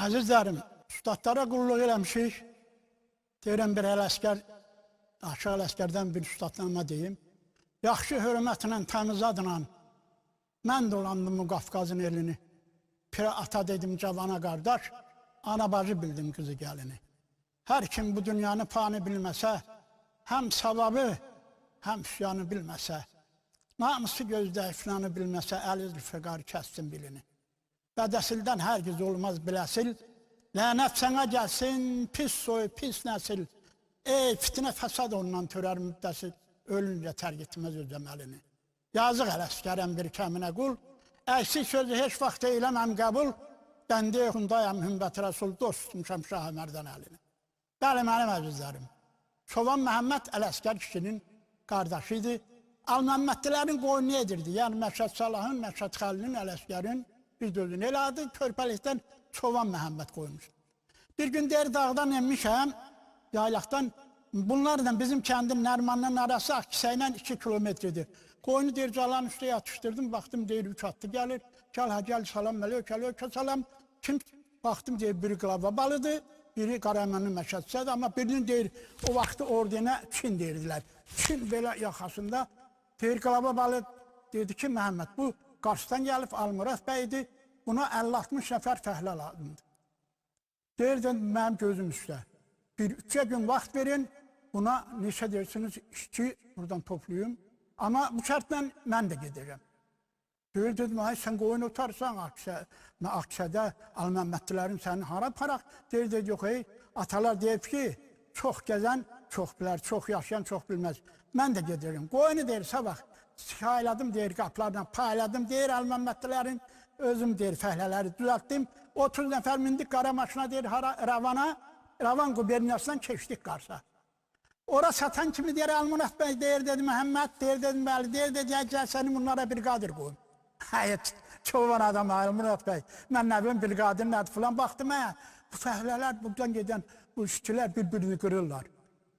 Əzizlərim, ustadlara qulluq eləmişik. Deyirəm, bir Ələsgər, aşağı Ələsgərdən bir ustadlarıma deyim. Yaxşı hörmətlə, təmiz adla mən dolandım bu Qafqazın elini. Pira ata dedim, cavana qardaş, ana bacı bildim qızı gəlini. Hər kim bu dünyanı pani bilməsə, həm savabı, həm üsyanı bilməsə, namusu gözdə ifnanı bilməsə, əli zülfüqar kəssin bilini. Bədəsildən hər giz olmaz biləsil, lənət sənə gəlsin, pis soy, pis nəsil. Ey fitnə fəsad ondan törər müddəsil, ölüncə tərk etməz öz əməlini. Yazıq Ələsgərəm bir kəminə qul, əksik sözü heç vaxt eyləməm qəbul, bəndə xundayam hümbət rəsul, dostumşam Şah Əmərdən əlini. Bəli, mənim əzizlərim, Çoban Məhəmməd Ələsgər kişinin qardaşı idi. Al-Məmmədlilərin qoyunu edirdi, yəni Məşəd Salahın, Məşəd Xəlinin, Ələsgərin bir dözün. Elə adı körpəlikdən Çoban Məhəmməd qoymuş. Bir gün deyir, dağdan enmişəm, yaylaqdan, bunlarla bizim kəndin Nərmanın arası Akkisə ilə 2 kilometrdir. Qoyunu deyir, calanın üstə yatışdırdım, baxdım, deyir, 3 atlı gəlir. Gəl, salam, əleyka, salam. Kim baxdım, deyir, biri qlava balıdır, biri Qaramanın Məşədsədir, amma birinin deyir, o vaxtı ordena Çin deyirdilər. Çin belə yaxasında, deyir, qlava balı, deyirdi ki, Məhəmməd, bu Qarsdan gəlib, Almurad bəydir, buna 50-60 nəfər fəhlə lazımdır. Deyir, mənim gözüm üstə. Bir 3 gün vaxt verin, buna neçə deyirsiniz, işçi buradan toplayayım. Amma bu şərtlə mən də gedəcəm. Deyir, dedim, ay sən qoyun otarsan Akşədə, Al-Məmmədlilərin səni hara paraq? Deyir, yox, atalar deyib ki, çox gəzən, çox bilər, çox yaşayan, çox bilməz. Mən də gedəcəm. Qoyunu deyir, sabah sayladım, deyir, qaplarla payladım, deyir, Al-Məmmədlilərin, özüm deyir, fəhlələri düzəltdim. 30 nəfər mindik qara maşına, deyir, Ravana, Ravan quberniyasından keçdik Qarsa. Ora satan kimi deyir, Almurad bəy, deyir, dedi, Məhəmməd, deyir, dedim, bəli, deyir, gəl səni bunlara bir qadir qoyun. Hayır, çoban adam, Almurad bəy, mən nə bilim, bir qadir nədir filan, baxdım, bu fəhlələr, buradan gedən bu işçilər bir-birini qırırlar.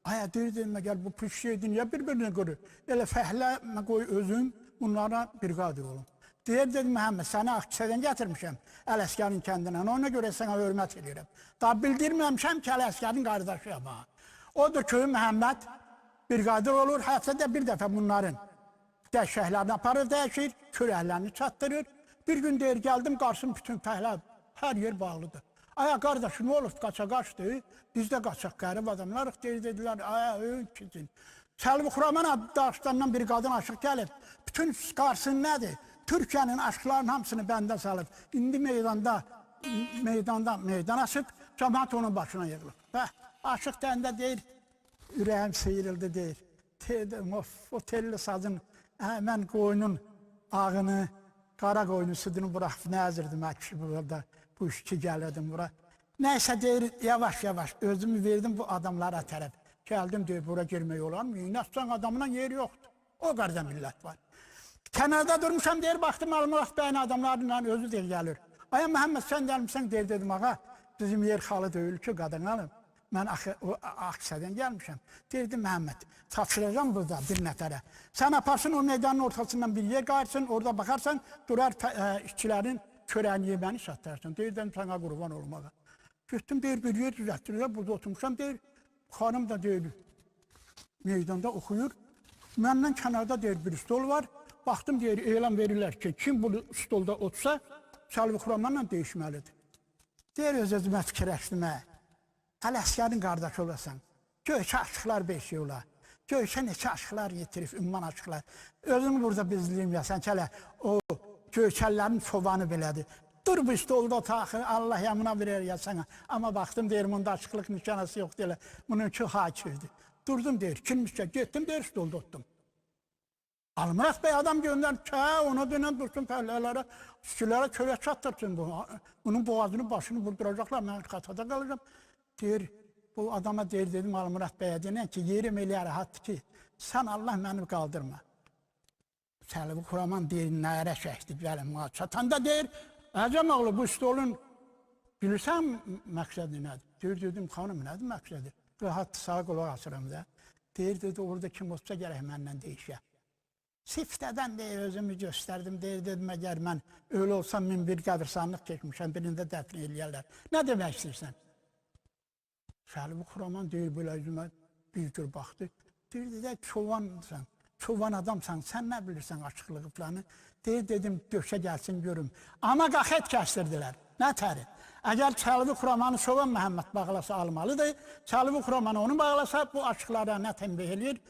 Aya, deyir, gəl, bu püş şeydi, niyə bir-birini qırır? Elə fəhlə qoy özüm, bunlara bir qadir olun. Deyir, dedim, Məhəmməd, səni Akçədən gətirmişəm, Ələsgərin kəndindən, ona görə sənə hörmət edirəm. Daha bildirməmişəm ki, Ələsgərin qardaşıyam. Odur ki, Məhəmməd bir qadir olur, həftədə bir dəfə bunların dəşəklərini aparır, dəyişir, kürəklərini çatdırır. Bir gün deyir, gəldim, qarsın bütün fəhlə, hər yer bağlıdır. Aya, qardaşı, nə olub, qaça-qaçdır, biz də qaçaq, qərib adamlarıq, dedilər, aya, öyküzün. Səlvi Xuraman adlı daşlarından bir qadın aşıq gəlib, bütün qarsın nədir? Türkiyənin aşıqlarının hamısını bəndə salıb. İndi meydan açıb, cəmaat onun başına yığılıb. Aşıq dəndə deyir, ürəyim seyrildi, deyir. O telli sazın, mən qoyunun ağını, qara qoyunun südünü buraxıb, nəzirdim, burada bu işçi gəlirdim bura. Nəysə deyir, yavaş, özümü verdim bu adamlara tərəf. Gəldim, deyir, bura girmək olar mı? İnatsan adamla yer yoxdur. O qarda millət var. Kənarda durmuşam, deyir, baxdım, Almurad bəyin adamlarla özü deyir, gəlir. Aya, Məhəmməd, sən gəlmişsən, deyir, dedim, ağa, bizim yer xalı deyil ki, qadın alım. Mən Akşədən gəlmişəm. Deyirdim, Məhəmməd, tapşıracam burada bir nəfərə. Sən aparsın, o meydanın ortasından bir yer qayrısın, orada baxarsan, durar işçilərin körəyini yeməni satdarsın. Deyirdim, sənə qurban olmağa. Getdim, deyir, bir yer düzəltdirirlər, burada oturmuşam, deyir, xanım da deyir, meydanda oxuyur. Məndən kənarda, deyir, bir stol var. Baxdım, deyir, elan verirlər ki, kim bu stolda otursa, Səlvi Xuramanla deyişməlidir. Deyir, öz-özümə fikirləşdim, Ələsgərin qardaşı olasan, göyçə aşıqlar beşiyi olar, göyçə neçə aşıqlar yetirib, ümman aşıqlar. Özümü burada bizliyim ya, sən kələ, o göyçəllərin çobanı belədir. Dur bu stolda taxı, Allah yamına verir ya sənə. Amma baxdım, deyir, bunda aşıqlıq nişanası yox deyil, bununki hakirdir. Durdum, deyir, kimmişsə, getdim, deyir, stolda otdum. Almurad bəy adam göndər, ona dönən dursun fəhlələrə, işçilərə köyə çatdırsın. Bunun boğazını, başını vurduracaqlar, mən xatada qalacam. Deyir, bu adama deyir, dedim Almurad bəyə, deyən ki, yerim elə rahatdır ki, sən Allah məni qaldırma. Səlvi Xuraman deyir, nəyərə şəhdi, gəlim, çatanda deyir, Əcəm oğlu, bu stolun bilirsən məqsədi nədir? Deyir, dedim, xanım, nədir məqsədi? Rahat sağa qulaq asıram da. Deyir, dedi, orada kim olsa gərək məndən deyişə. Siftədən deyə özümü göstərdim, dedim, əgər mən öyle olsam, min bir qəbirsanlıq çəkmişəm, birində dəfn eləyərlər. Nə demək istəyirsən? Şəhəli bu Xuraman deyir, belə üzümə bir gör baxdı. Deyir, də çobansan, çoban adamsan, sən nə bilirsən açıqlığı planı? Deyir, dedim, döşə gəlsin, görüm. Amma qaxət kəstirdilər, nə təri? Əgər Çələbi Xuramanı Çoban Məhəmməd bağlasa almalıdır, Çələbi Xuramanı onu bağlasa, bu açıqlara nə tənbih eləyir,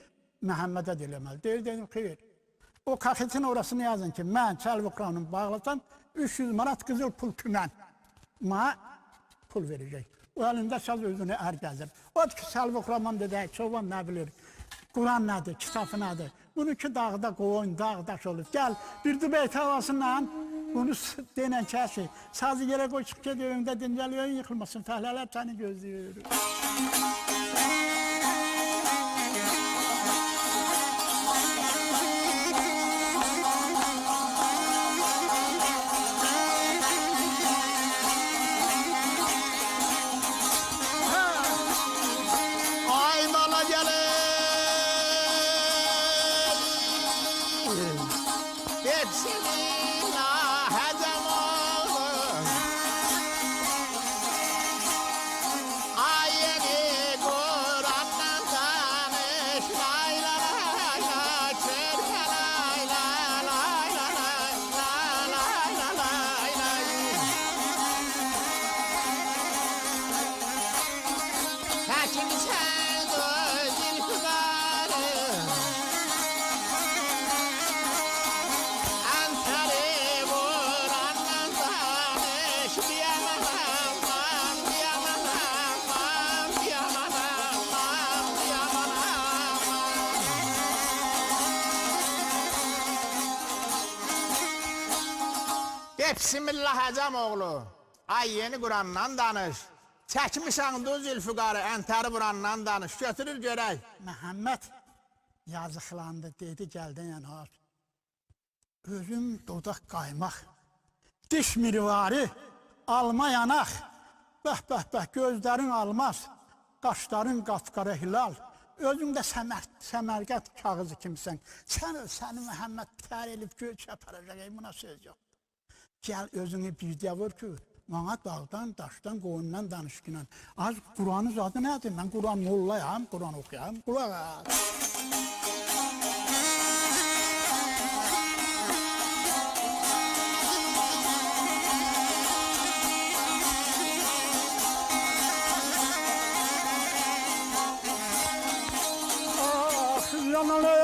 Məhəmmədə deyiləməli. Deyir, dedim, xeyr. O kaxetin orasını yazın ki, mən Çələbi Xuramanı bağlasam, 300 manat qızıl pul tümən. Mənə pul verəcək. O əlində saz özünü ərgəzir. O ki, Çələbi Xuraman dedək, Çoban nə bilir, Quran nədir, kitabı nədir? Bunu ki, dağda qoyun, dağdaş olur. Gəl, bir dübeyt havasından bunu denən kəsi. Sazı yerə qoy, çıx ged evimdə dincəliyor, yıxılmasın, fəhlələr səni gözləyir. Bismillah Həzəmoğlu, ay yeni Qurandan danış. Çəkmişən du Zülfüqarı, əntəri burandan danış. Götürür görək. Məhəmməd yazıqlandı, dedi, gəldən yanar. Özüm dodaq qaymaq, diş mirivari, alma yanaq. Bəh, bəh, bəh, gözlərin almaz, qaşların qapqara hilal. Özümdə səmərgət kağızı kimsən. Səni Məhəmməd tər elib göy çəpərəcək, buna söz yox. Gəl özünü birdə vur ki, bana dağdan, daşdan, qoyundan danışqınan. Az Quranın adı nədir? Mən Quran mollayam, Quran oxuyam, qulaq az. Ah, yanalı.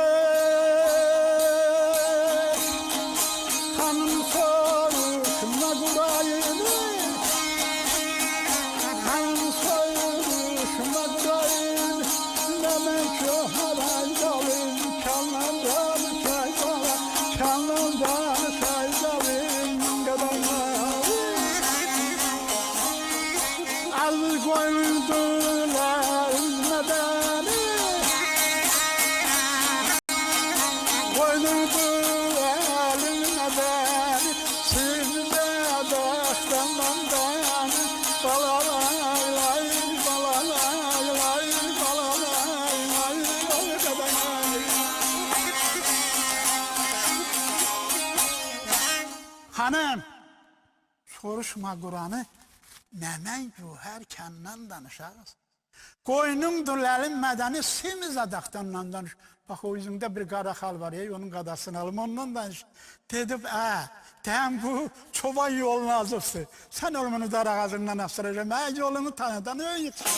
Hanım, soruşma Quranı, nəmən gühər kəndən danışarız. Qoynumdur əlin mədəni, simiz adaqdandan danış. Bax, o yüzündə bir qara xal var, onun qadasını alım, ondan danış. Dedib, deyəm bu çoban yolun azıqsın. Sən olmanı dar ağacından asıracağım, yolunu tanıdan öyüksün.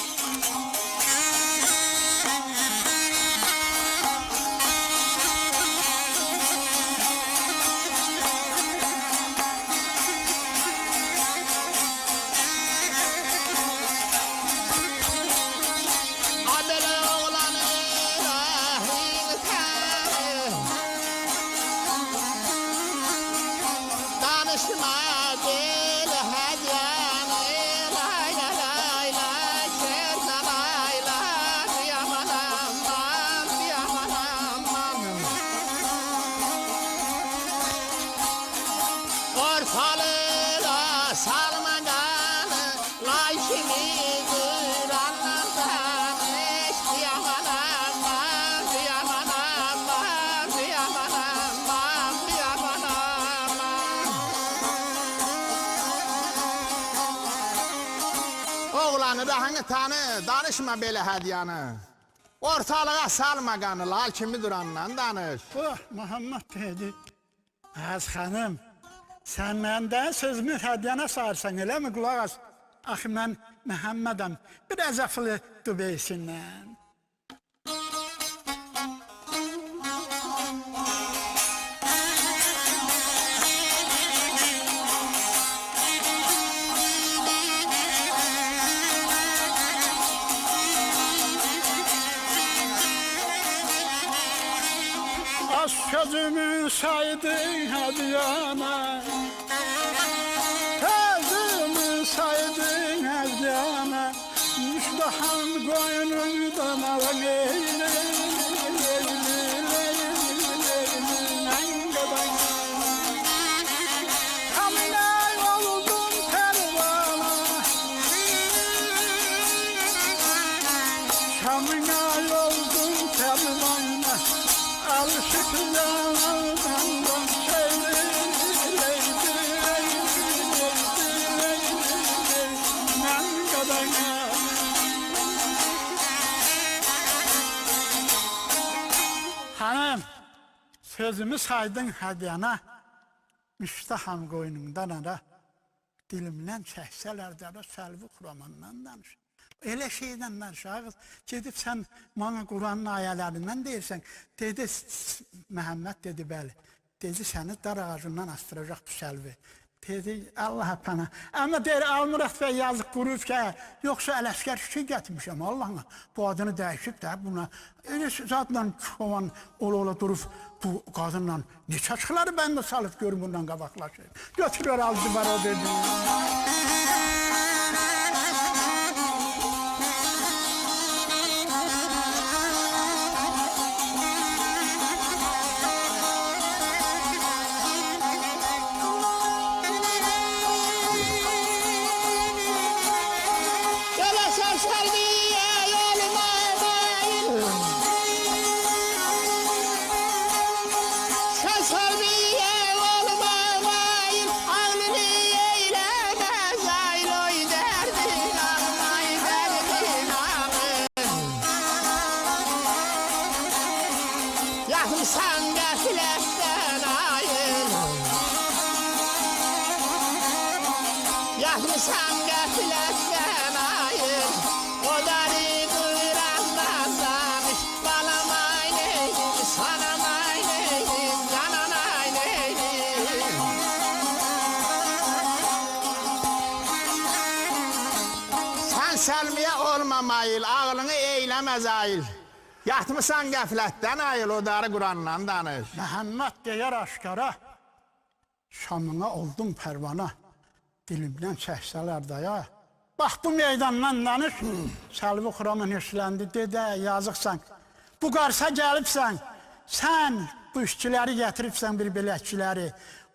Divanı rahını tanı, danışma belə hədyanı. Ortalığa salma qanı, lal kimi durandan danış. Oh, Muhammed dedi. Az xanım, sən məndən sözümü hədiyyənə sarsan, elə mi qulaq as? Axı mən Məhəmmədəm, bir əzəfli dübeysindən. Az sözümü saydın hədiyyana, sözümü saydın hədiyyana, müştahan qoynundan alın eyle, Hanım, sözümü saydın hədiyyana, müştaham qoynundan ara, dilimdən çəksələr də səlvi Quramandan danış. Elə şeydən danış, ağız. Gedib sən bana Quranın ayələrindən deyirsən, dedi, Məhəmməd dedi, bəli, dedi, səni dar ağacından astıracaq bu səlvi. Dedi, Allah pənah. Amma deyir, Almurad bəy yazıq qurub ki, yoxsa Ələsgər şey gətirmişəm, Allah'ına. Bu adını dəyişib də buna. Elə zatla çoğan ola durub bu qadınla neçə çıxıları bəndə salıb görüm bundan qabaqlaşır. Götürür aldı var o dedi. Səlmiyə olmamayıl, ağlını eyləməz ayıl. Yatmışsan qəflətdən ayıl, o darı Qurandan danış. Məhəmməd deyər aşkara, Şamına oldum pərvana, dilimdən çəksələr daya. Bax bu meydandan danış, Səlvi Quramın hirsləndi, dedə yazıqsan. Bu qarsa gəlibsən, sən bu işçiləri gətiribsən bir biləkçiləri.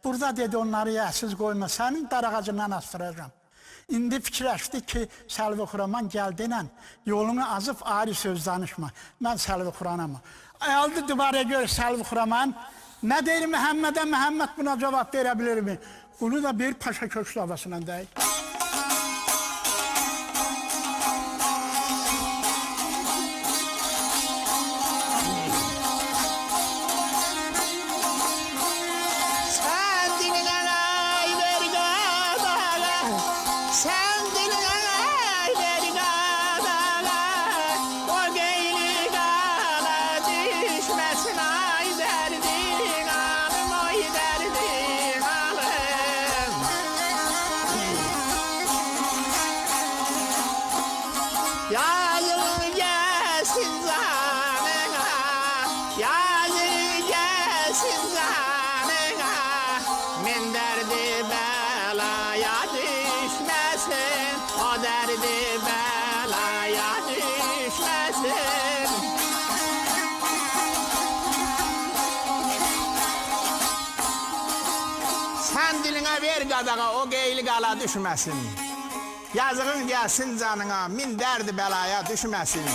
Burada dedi onları yəhsiz qoyma, sənin dar ağacından astıracam. İndi fikirləşdi ki, Səlvi Xuraman gəldiylə yolunu azıb ayrı söz danışma. Mən Səlvi Xuranamı. Aldı duvara gör Səlvi Xuraman. Nə deyir Məhəmmədə? Məhəmməd buna cavab verə bilirmi? Bunu da bir paşa köksü havasından deyil. Sən dilinə ver qadağa, o qeyli qala düşməsin. Yazığın gəlsin canına, min dərdi bəlaya düşməsin.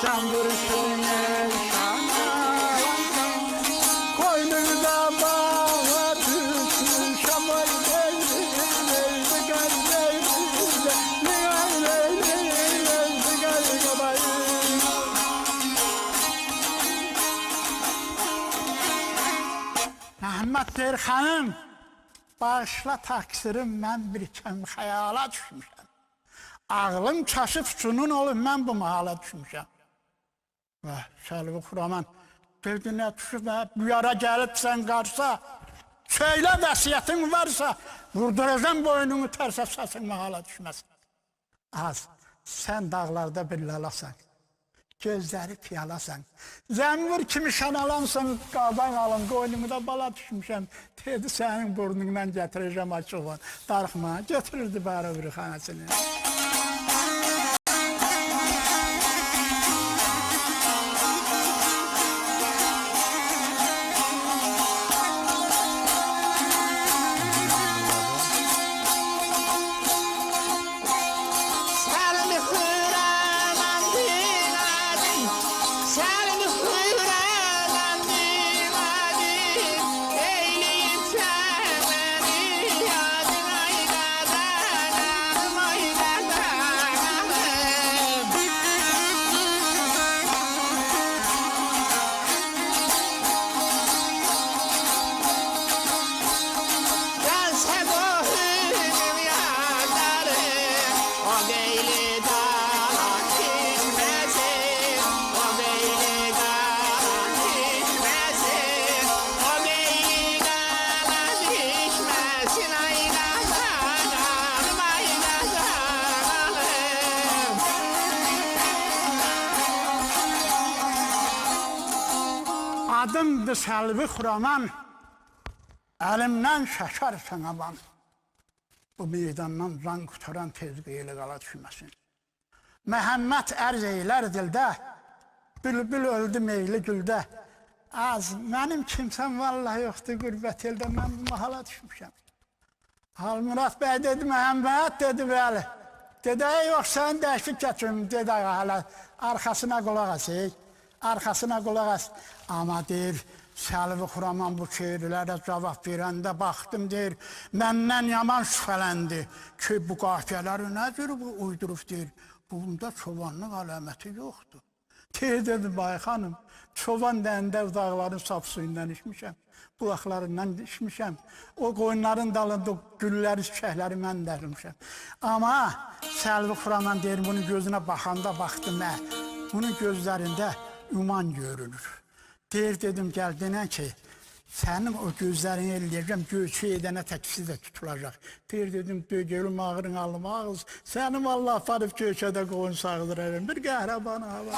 Sen vuruşun eşana koynunda bağa düşmüşem ay leyli leyli gel leyli leyli leyli gel gabay. Məhəmməd deyir, xanım, bağışla taksirim, mən bir kəm xəyala düşmüşəm. Ağlım çaşıb sunun olub, mən bu mahala düşmüşəm. Və Səlvi Xuraman dedi, nə düşüb, bu yara gəlibsən qarsa, söylə vəsiyyətin varsa, vurduracam boynunu tərsə səsin mahala düşməsin. Az, sən dağlarda bir lalasan. Gözləri piyalasan. Zəmvur kimi şanalansan, qadan alın, qoynumu da bala düşmüşəm. Dedi, sənin burnundan gətirəcəm açıq olan. Darıxma, götürürdü bari bir xanasını. Adımdır Səlvi Xuraman, əlimdən şəşərsən aman. Bu meydandan can qutaran tezqi ilə qala düşməsin. Məhəmməd ərz eylər dildə, bülbül öldü meyli güldə. Az, mənim kimsəm vallahi yoxdur qürbət eldə, mən bu mahala düşmüşəm. Halmurad bəy dedi, Məhəmməd dedi, bəli. Dedi, yox, sən dəşlik gətirim, dedi, hələ arxasına qulaq asıyıq. Arkasına qulaq as. Amma deyir, Səlvi Xuraman bu şeirlərə cavab verəndə baxdım, deyir, məndən yaman şübhələndi ki, bu qafiyələri nədir bu uydurub, deyir, bunda çobanlıq əlaməti yoxdur. Dedi, bay xanım, çoban dəndə dağların sap suyundan içmişəm, bulaqlarından içmişəm, o qoyunların dalında gülləri, çiçəkləri mən dərmişəm. Amma Səlvi Xuraman deyir, bunun gözünə baxanda baxdım, bunun gözlərində üman görülür. Deyir, dedim, gəl denən ki, sənin o gözlərini eləyəcəm, göçü edənə təksi də tutulacaq. Deyir, dedim, dögölüm ağırın alım ağız, sənim Allah aparıb göçədə qoyun sağdırarım, bir qəhrəbana hava.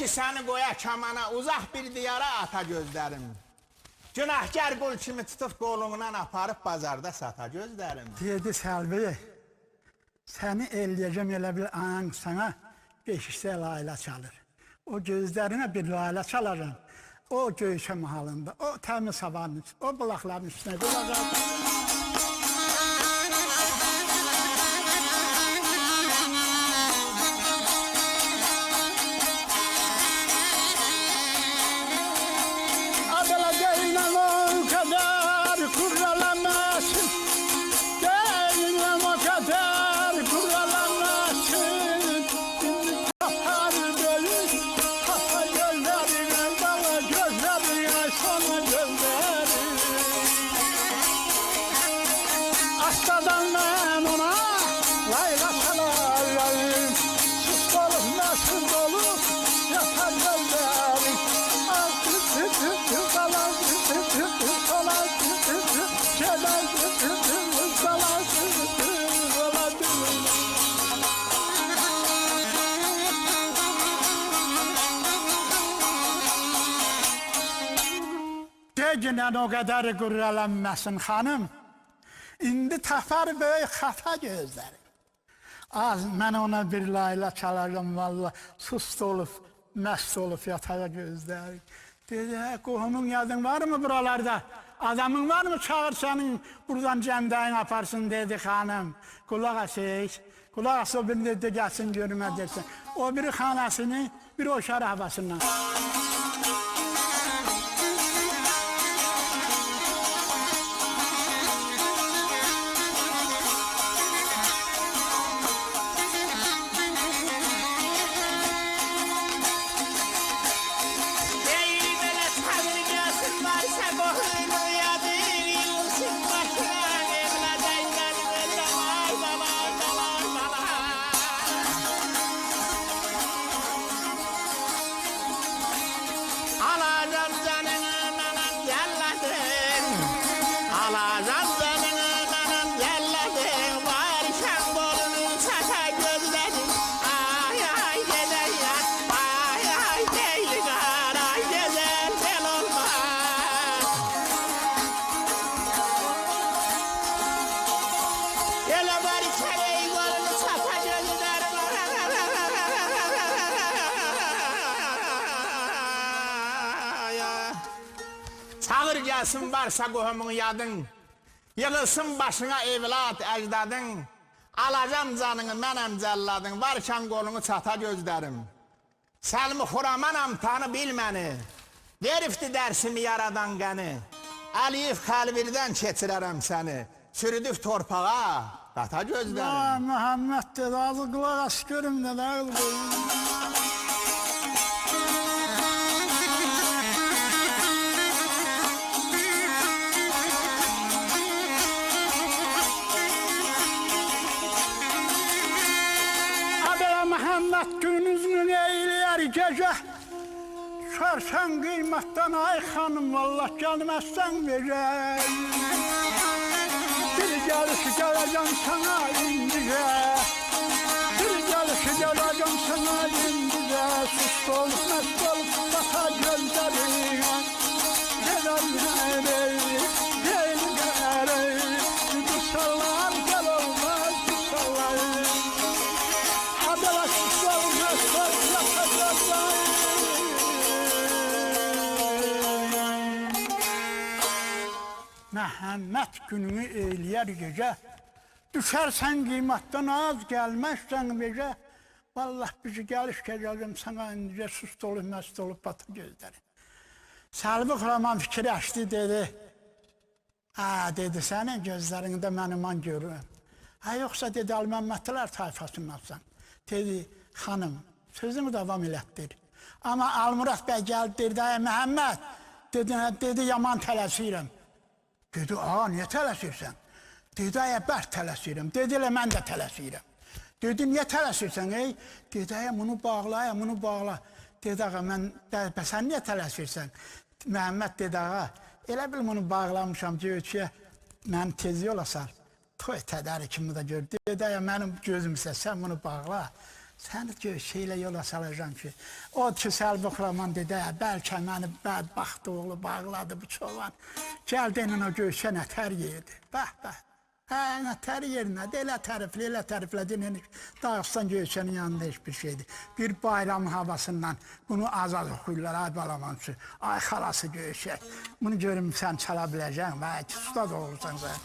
ki səni qoya kamana, uzaq bir diyara ata gözlərim. Günahkar qul kimi tutub qolundan aparıb bazarda sata gözlərim. Dedi Səlvi, səni elləyəcəm elə bir anan sana 5 hissə layla çalır. O gözlərinə bir layla çalacam. O göyşə mahalında, o təmiz havanın, o bulaqların üstünə qulacaq. Adala geynəmə Deginen o kadar gururlanmasın hanım. İndi tapar böyük hata gözleri. Az mən ona bir layla çalarım valla. Sust olup, məst olup yatağa gözleri. Dedi, qohumun yadın var mı buralarda? Adamın var mı çağır senin buradan cəmdəyin aparsın dedi hanım. Kulaq asış. Kulaq as o birini de gəlsin görmə dersin. O biri xanasını, biri o şarabasından. Çağır gelsin varsa qohumun yadın, yığılsın başına evlat əcdadın, alacam canını mənəm cəlladın, varkən qolunu çata gözlərim. Səlmi Xuramanam tanı bilməni, verifdi dərsimi yaradan qəni, Əliyif xəlbirdən keçirərəm səni, sürüdüb torpağa, qata gözlərim. Muhammed dedi, azı qulaq as görüm nələr qoyun. Muhammed gününüzün eyləyər gecə. Çarsan qiymatdan ay xanım, vallah gəlməzsən verək. Bir gəlişi gələcəm sana indicə. Bir gəlişi gələcəm sana indicə. Sust olup, məst olup, bata gözlərim. Gələm ərək, gel ərək. Qısallar gəl olmaz, qısallar. Məhəmməd gününü eyləyər gecə, düşərsən qiymatdan az, gəlməzsən gecə. Vallah bizi gəliş gələcəm sana indicə, sust olub, məst olub, batı gözləri. Səlvi Xuraman fikri açdı, dedi. Dedi, sənin gözlərində mənim an görürəm. Yoxsa dedi, Al-Məmmədlər tayfasındansan. Dedi, xanım, sözümü davam elətdir. Amma Al-Murad bəy gəldi, dedi, Məhəmməd, dedi, yaman tələsirəm. Dedi, niyə tələsirsən? Dedi, bərk tələsirəm. Dedi, elə mən də tələsirəm. Dedi, niyə tələsirsən, ey? Dedi, bunu bağla, bunu bağla. Dedi, sən niyə tələsirsən? Məhəmməd dedi, elə bil bunu bağlamışam, ki, mən tez yola sal. Toy tədəri kimi də gör. Dedi, mənim gözümsə, sən bunu bağla. Səni şeylə yola salacam ki, o ki, Səlvi Xuraman dedi, bəlkə məni bədbaxt oğlu bağladı bu çoban. Gəldi ilə o göğsə nətər yerdi. Bəh, nətər yerinədir, elə təriflədi, Dağıstan göğsənin yanında heç bir şeydir. Bir bayram havasından bunu azad oxuyurlar, ay balamancı, ay xalası göğsək. Bunu görüm sən çala biləcəksən, vay ki, ustad olursan sən.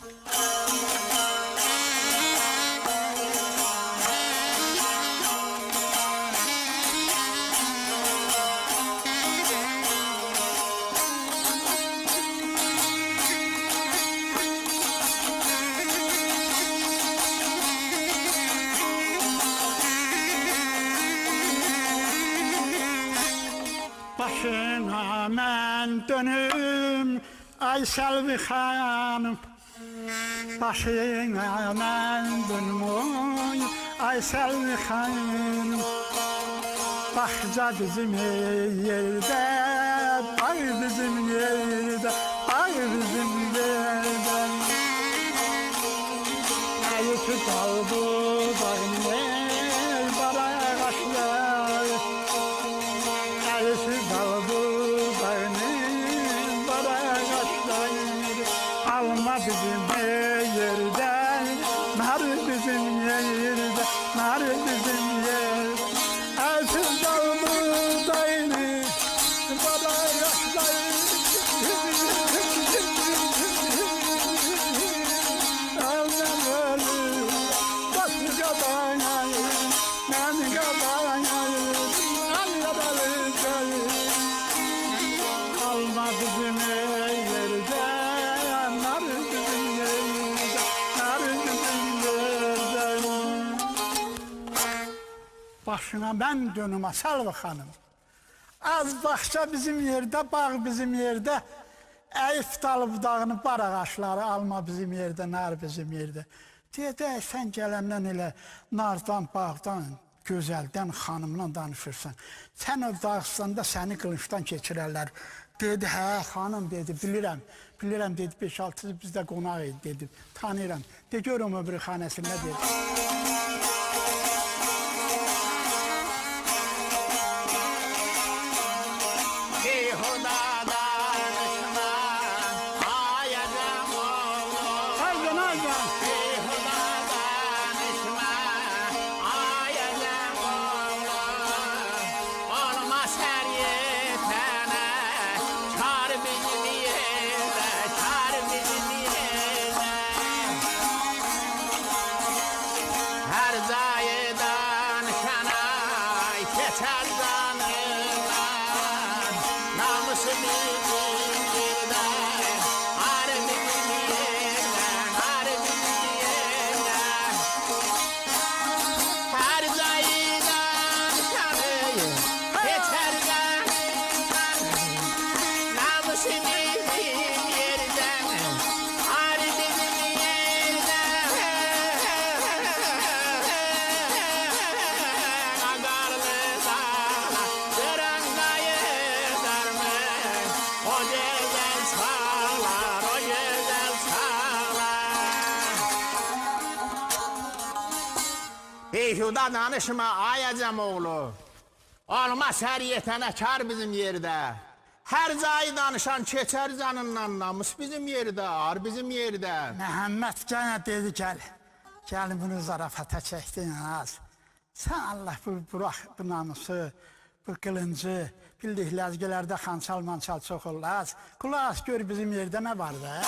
Başına mən dönüm, ay Səlvi xanım. Başına mən dönüm, ay Səlvi xanım. Baxca bizim yerdə, ay bizim yerdə, ay bizim yerdə. Ayısı qaldı bağını, bara qaşlar. Ayısı qaldı bağını, bara qaşlar. bizim yerde, nar bizim yerde, nar bizim yerde. Elsiz dağımızdaydı, baba yaşları. Elden ölür, başlıca dayanır, menga dayanır, anlamalı kayır. Alma bizim yerde, nar bizim yerde, nar bizim yerde. Başına ben dönüm Selvi Hanım. Az bağça bizim yerde, bağ bizim yerde. Eyüp dalı budağını, bar ağaçları, alma bizim yerde, nar bizim yerde. Deyək, sən gələndən elə nardan, bağdan, gözəldən, xanımla danışırsan. Sən o Dağıstanda səni qılıncdan keçirərlər. Dedi, hə, xanım dedi, bilirəm. Bilirəm dedi, 5-6 bizdə qonaq idi dedi, tanıyıram. De, görüm öbürü xanəsində dedi. Beyhuda danışma Ayacam oğlu. Olmaz her yetene kar bizim yerde. Her zayı danışan keçer canından, namus bizim yerde, ar bizim yerde. Məhəmməd gene dedi gel. Gel bunu zarafata çektin az. Sen Allah bırak bu namusu, bu kılıncı, bildik lezgilerde xançal mançal çok olmaz. Kulağız gör bizim yerde ne var da.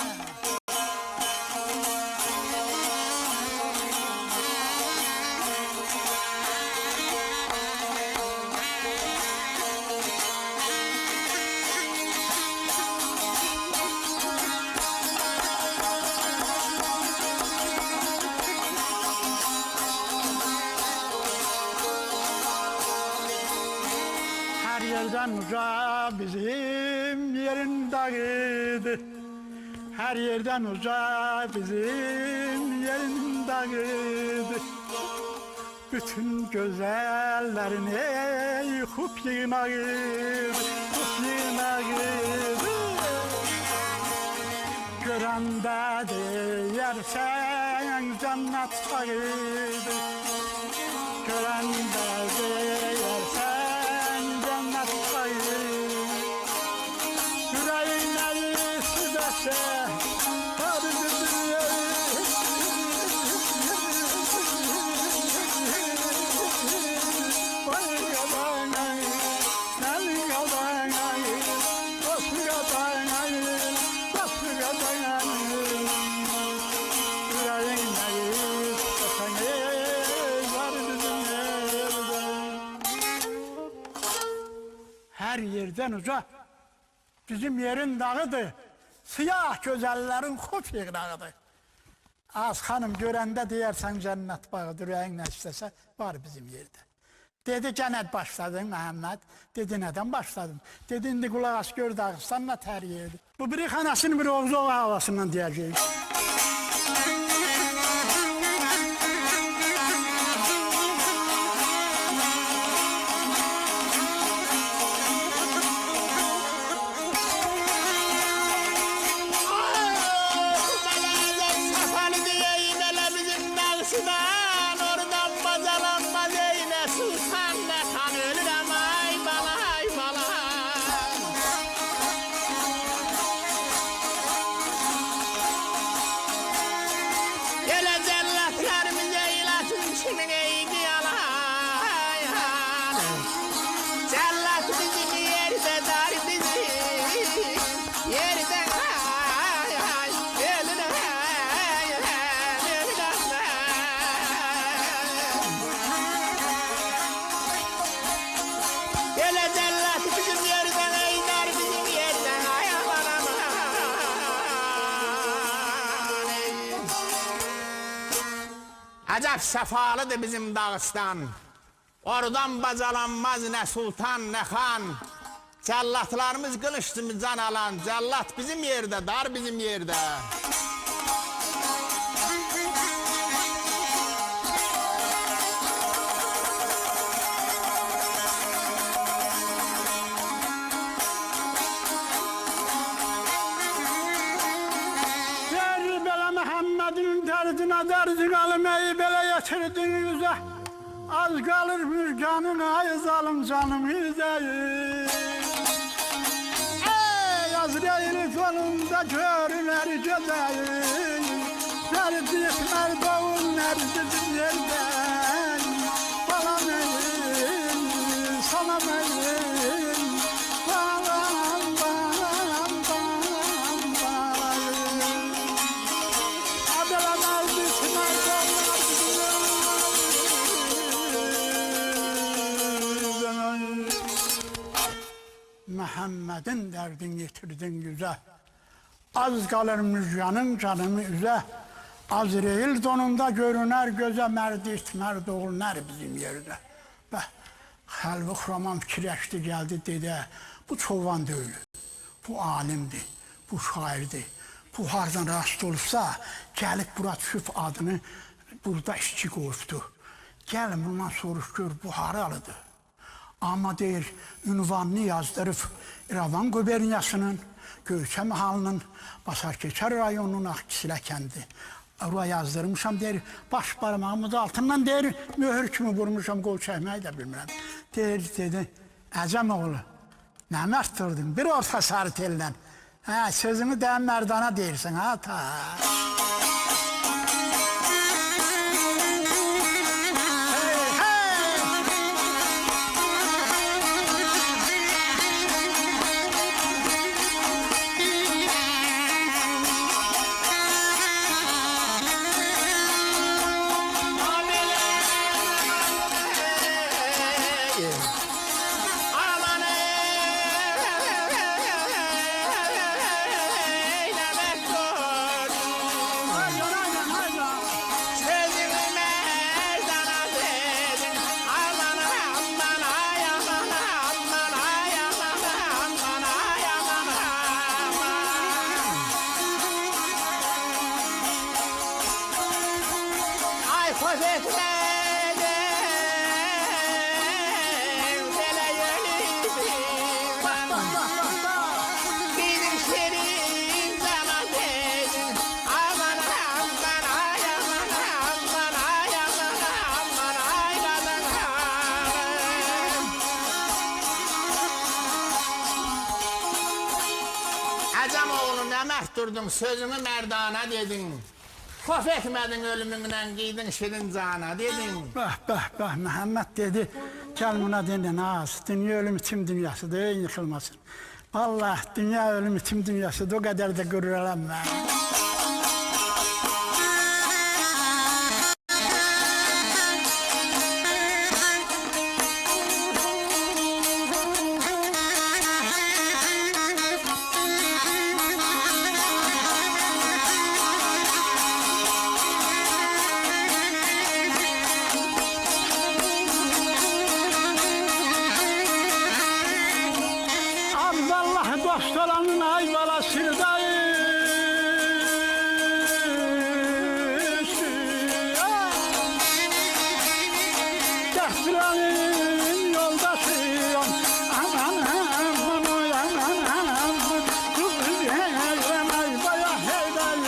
Yerden uca bizim yerin dağıdı. Her yerden uca bizim yerin dağıdı. Bütün güzellerini hup yığınağıdı, hup yığınağıdı. Görende deyersen cennet sayıdı. Görende deyersen her yerden uca bizim yerin dağıdır. Siyah güzellerin hop yığınağıdır. Az hanım görende diyersen cennet bağıdır, ürəyin ne istese var bizim yerde. Dedi cennet başladın Məhəmməd. Dedi neden başladın? Dedi indi kulak as gör Dağıstanla ter yerdi. Bu biri xanasının bir oğuz oğu havasından diyeceğim. yerden ay ay eline ay eline ele cellat bizim yerden eyler bizim yerden ay aman aman acayip sefalıdır bizim Dağıstan. Oradan bacalanmaz ne sultan ne han. Cellatlarımız kılıçtımız can alan. Cellat bizim yerde, dar bizim yerde. Değerli bela Muhammed'in derdine derdin almayı bela getirdin yüze. Az kalır mürganın ay zalim canım yüzeyi. Ey Azrail sonunda görüner gözeyi. Nerede yıkmer doğun nerede yerden. Bana meyil, sana meyil. Balam, balam, balam, balam. Adelamaz bitmez Muhammed'in derdin getirdin yüze. Az kalır müjganın canımı üze. Azrail donunda görüner göze merdi itmer doğunar bizim yerde. Bəh, Xəlbi Xuraman fikirləşdi geldi dedi. Bu çoban değil, bu alimdir, bu şairdir. Bu hardan rast olursa gelip bura düşüp adını burada işçi koyubdu. Gelin bundan soruş gör bu haralıdır. Ama deyir, ünvanını yazdırıb İrəvan quberniyasının, Göyçə mahalının, Basarkeçər rayonunun Akçilə kəndi. Oraya yazdırmışam, deyir, baş parmağımın altından deyir, mühür kimi vurmuşam, qol çəkməyi də bilmirəm. Deyir, dedi, Əcəm oğlu, nə mərd durdun, bir orta sarı tellə. Hə, sözünü deyən mərdana deyirsin, ha, ta. Əcəm oğlu nə mərd durdun, sözümü mərdana dedin. Xof etmədin ölümündən, qiydin şirin cana dedin. Bəh, bəh, bəh, Məhəmməd dedi, gəl buna dedi, naz, dünya ölüm itim dünyasıdır, yıkılmasın. Vallahi dünya ölüm itim dünyasıdır, o qədər də qürrələnmə. Dost olanın ay balasırdayız. Dehtiranın yoldaşıyım. Aman bunu aman ay baya heydayım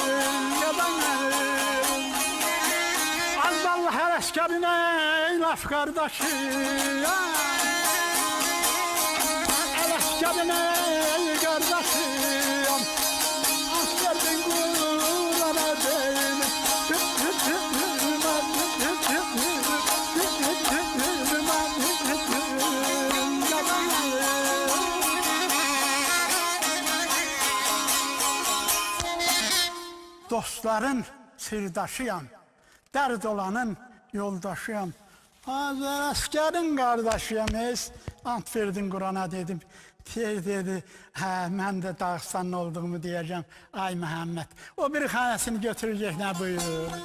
yabanayım. Allah her eskabine laf kardeşim. Cabine kardeşim, askerden kurana değilim. dostların sirdaşıyam, dərd olanın yoldaşıyam. Azər əskərin qardaşıyam, ant verdin Qurana dedim. Dedi, hə, mən də Dağıstanlı olduğumu deyəcəm, ay Məhəmməd. O bir xanəsini götürəcək, nə buyur?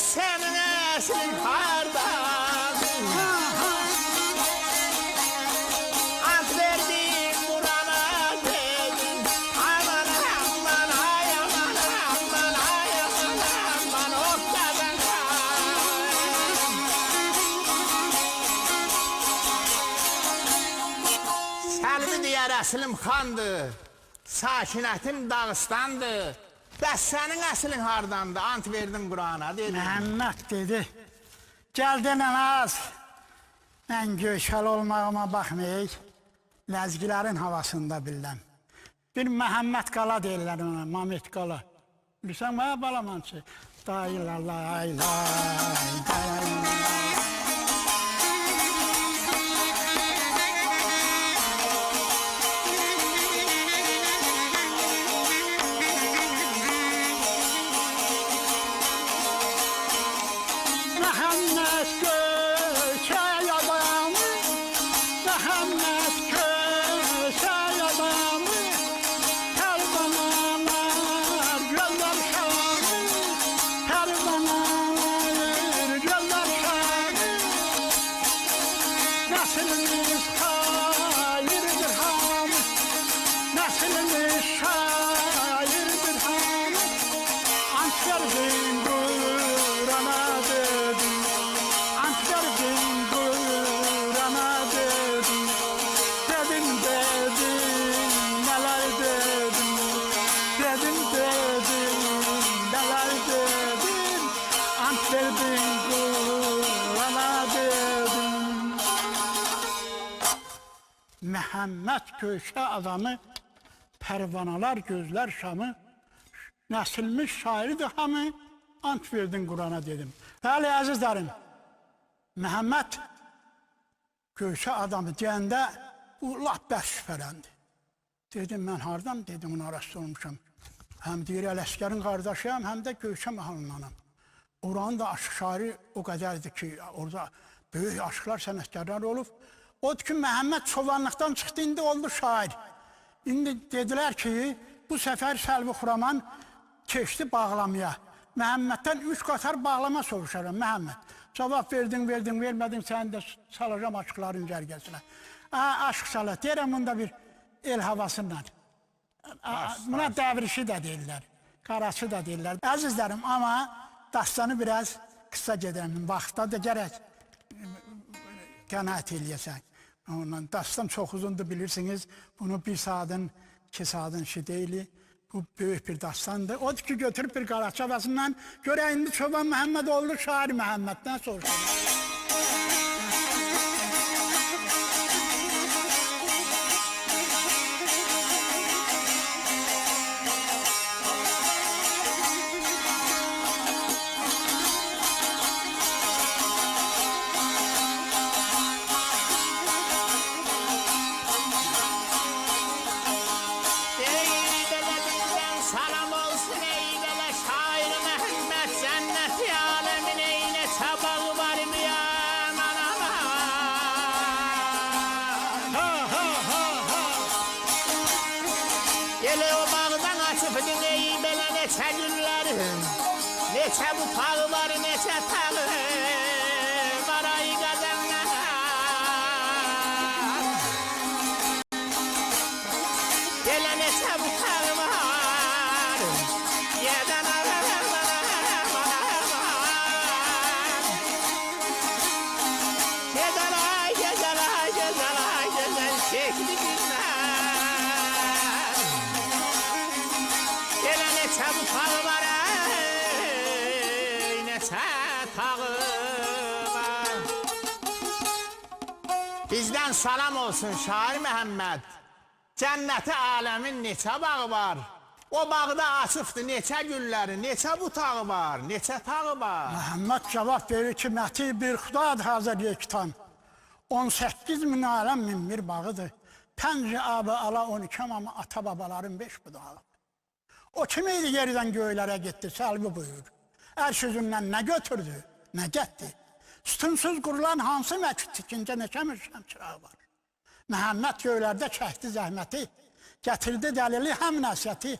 Senin esin hardan? Ant verdim Kur'an'a dedim. Aman aman ay aman aman ay aman aman ortadan Selvi diğer əslim xandır, sakinətim Dağıstandır. Bəs sənin əslin hardandır? Ant verdin Qur'ana, dedim. Məhəmməd dedi, gəldin az, mən Göyçəli olmağıma baxmayıq, ləzgilərin havasında biləm. Bir Məhəmməd qala deyirlər ona, Mamet qala. Bilsən, mənə balamançı. Dayılalay, lay, dayılalay. Məhəmməd Göyçə adamı, pərvanalar gözlər Şamı, nəsilmiş şairidir hamı, ant verdin Qurana dedim. Bəli, əzizlərim, Məhəmməd Göyçə adamı deyəndə, o lap bəs şübhələndi. Dedim, mən hardan? Dedim, onu arası olmuşam. Həm deyir, Ələskərin qardaşıyam, həm də Göyçə mahalındanam. Oranın da aşıq şairi o qədərdir ki, orada böyük aşıqlar, sənətkərlər olub. Odur ki, Məhəmməd çobanlıqdan çıxdı, indi oldu şair. İndi dedilər ki, bu səfər Səlvi Xuraman keçdi bağlamaya. Məhəmməddən 3 qatar bağlama soruşaram, Məhəmməd. Cavab verdin, vermədin, səni də salacam aşıqların cərgəsinə. Aşıq salat, deyirəm bunda bir el havasından. Buna dəvrişi də deyirlər, qaraçı da deyirlər. Əzizlərim, amma dastanı biraz qısa gedirəm. Vaxtda da gərək qənaət eləyəsən. Dastan çox uzundur, bilirsiniz. Bunu 1 saatın, 2 saatın işi deyil. Bu böyük bir dastandır. Odur ki, götürüb bir qaraçı havasından görə indi Çoban Məhəmməd oldu, şair Məhəmməddən soruşalım. Neçə bu pağı var, neçə tağı var ay qazanlar. tağıma. Bizdən salam olsun Şair Məhəmməd. Cənnəti aləmin neçə bağı var? O bağda açıqdır neçə gülləri, neçə butağı var, neçə tağı var? Məhəmməd cavab verir ki, məti bir xudadır hazır yektan. 18 min aləm min bir bağıdır. Pənci abı ala 12 ama ata babaların 5 budağı. O kimiydi yerdən göylərə getdi, səlvi buyurur. Ərş üzündən nə götürdü, nə getdi. Sütunsuz qurulan hansı məkid tikincə neçəmir şəmçırağı var. Məhəmməd göylərdə çəkdi zəhməti, gətirdi dəlili həm nəsiyyəti.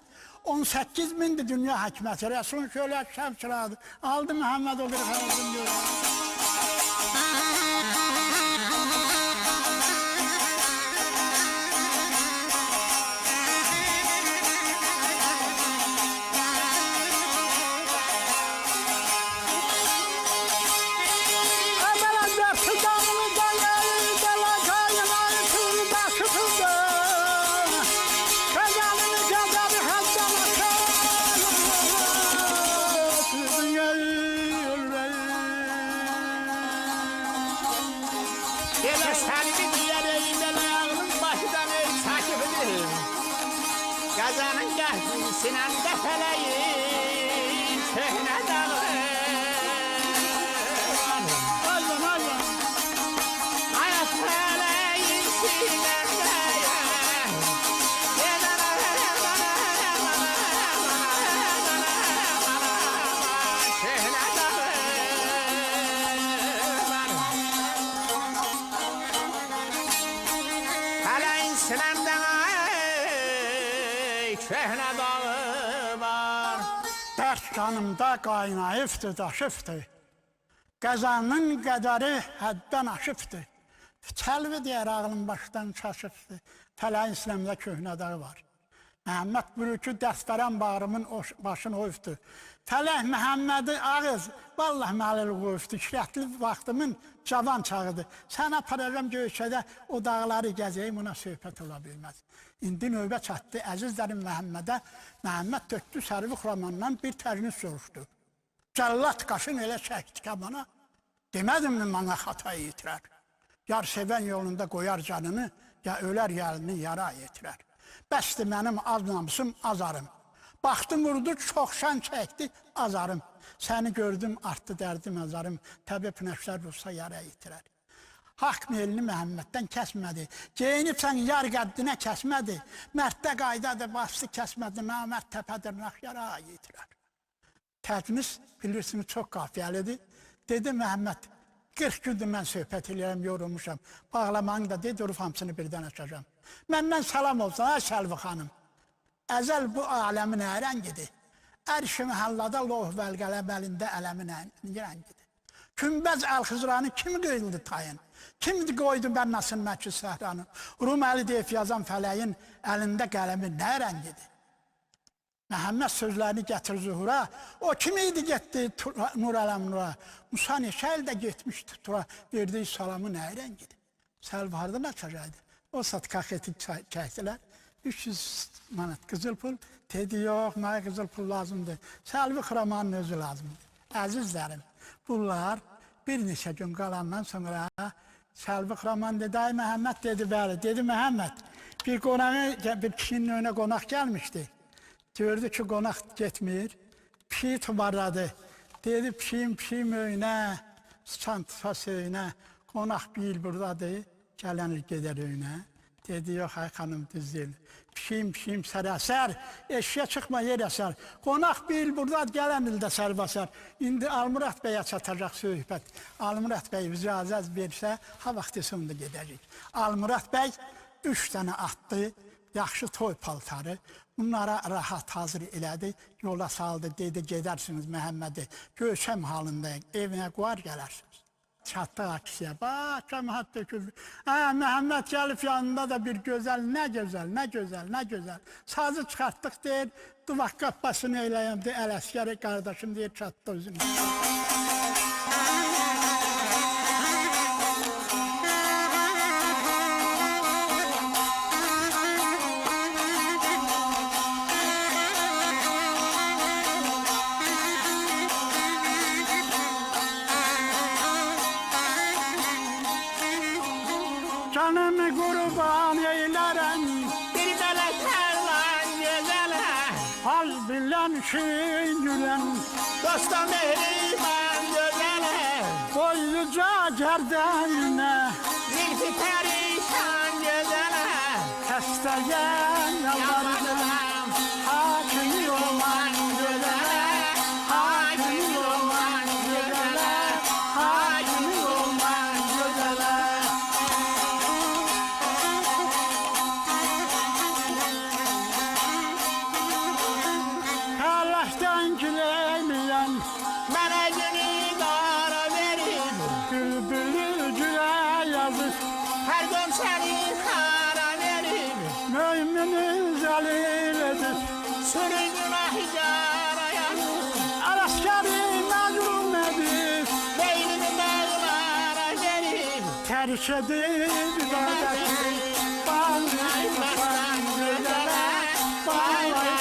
18 mindir dünya həkməti, Rəsulun şöyle şəmçırağıdır. Aldı Məhəmməd o bir xərazın göylər. Elə səlimi deyərək, elə ağlım başıdan ey sakibidir. Qazanın qəhvin sinəndə fələyin, köhnə dağı. Ayət fələyin sinəndə sinəmdən ay, köhnə dağı var. Dərd canımda qaynayıbdır, daşıbdır. Qəzanın qədəri həddən aşıbdır. Çəlvi deyər ağlım başdan çaşıbdır. Fələyin sinəmdə köhnə dağı var. Məhəmməd buyurur ki, dəstərən bağrımın başını oyubdur. Fələk Məhəmmədi ağız, vallahi məlil qoyubdur. İşlətli vaxtımın cavan çağıdır. Sən aparacam göğsədə o dağları gəzəyim, ona söhbət ola bilməz. İndi növbə çatdı, əzizlərim Məhəmmədə. Məhəmməd döktü Sərvi Xuramandan bir tərini soruşdu. Cəllat qaşın elə çəkdi ki, bana demədimmi mənə xata yitirər. Yar sevən yolunda qoyar canını, ya ölər yəlini yara yetirər. Bəsdir mənim az namusum, azarım. Baxdım vurdu, çox şən çəkdi, azarım. Səni gördüm, artdı dərdim, azarım. Təbi pünəşlər olsa yara yitirər. Haqq melini Məhəmməddən kəsmədi. Geyinibsən yar qəddinə kəsmədi. Mərddə qaydadır, bastı kəsmədi. Namərd təpədir, naxyara yitirər. Təcnis bilirsiniz, çox qafiyəlidir. Dedi Məhəmməd, 40 gündür mən söhbət edirəm, yorulmuşam. Bağlamanı da dedi, durub hamısını birdən açacağım. Məndən salam olsun, ay Səlvi xanım. Əzəl bu aləmin ərəngidir. Ərş-i məhəllada loh vəlqələm əlində ələmin rəngidir. Kümbəz əl-xızranı kim qıyıldı tayın? Kim qoydu bənnasın məkki səhranı? Rum əli deyib yazan fələyin əlində qələmi nə rəngidir? Məhəmməd sözlərini gətir zuhura. O kim idi getdi Nur ələm nura? Musa neçə ildə getmişdi tura, verdiyi salamı nə rəngidir? Səlvi hardan açacaqdı? O satkaq eti çəkdilər. 300 manat qızıl pul. Dedi, yox, mənə qızıl pul lazımdır. Səlvi Xuramanın özü lazımdır. Əzizlərim, bunlar bir neçə gün qalandan sonra Səlvi Xuraman dedi, ay Məhəmməd dedi, bəli. Dedi, Məhəmməd, bir kişinin önüne qonaq gəlmişdi. Gördü ki, qonaq getmir. Pişiyi tumarladı. Dedi, pişiyim öyünə, sıçan tuta söyünə. Qonaq bir il buradadır, gələnir gedər öyünə. Dedi, yox, ay xanım, düz deyil. Pişiyim sərəsər, eşya çıxma yer əsər. Qonaq bir il burada, gələn ildə sərbəsər. İndi Almurad bəyə çatacaq söhbət. Almurad bəy icazət versə, ha vaxtı sonunda gedəcək. Almurad bəy 3 dənə atdı, yaxşı toy paltarı. Bunlara rahat hazır elədi, yola saldı, dedi, gedərsiniz Məhəmmədi. Göçəm halındayıq, evinə qoyar gələrsiniz. Çatdı aksiyə, bax, cəmaət döküldü. Məhəmməd gəlib yanında da bir gözəl, nə gözəl, nə gözəl, nə gözəl. Sazı çıxartdıq deyir, duvaq qappasını eləyəm, deyir, Ələsgəri qardaşım deyir, çatdı özünü. şirin gülen Dosta mehriban gözele Boyluca gerdenine Zilfi perişan gözele Hastaya yalvardım Hakim olman gözele Hakim olman gözele Hakim olman gözele Allah'tan gülemeyen Mənə günü qara verir Bülbülü güle yazır Hər gün səni xara verir Mümini zəlil edir Sürü günah hicara yanır Alaskeri məcrum edir Beynimi dağlara verir Terk edir ibadeti Bağlayın baştan gözele Bağlayın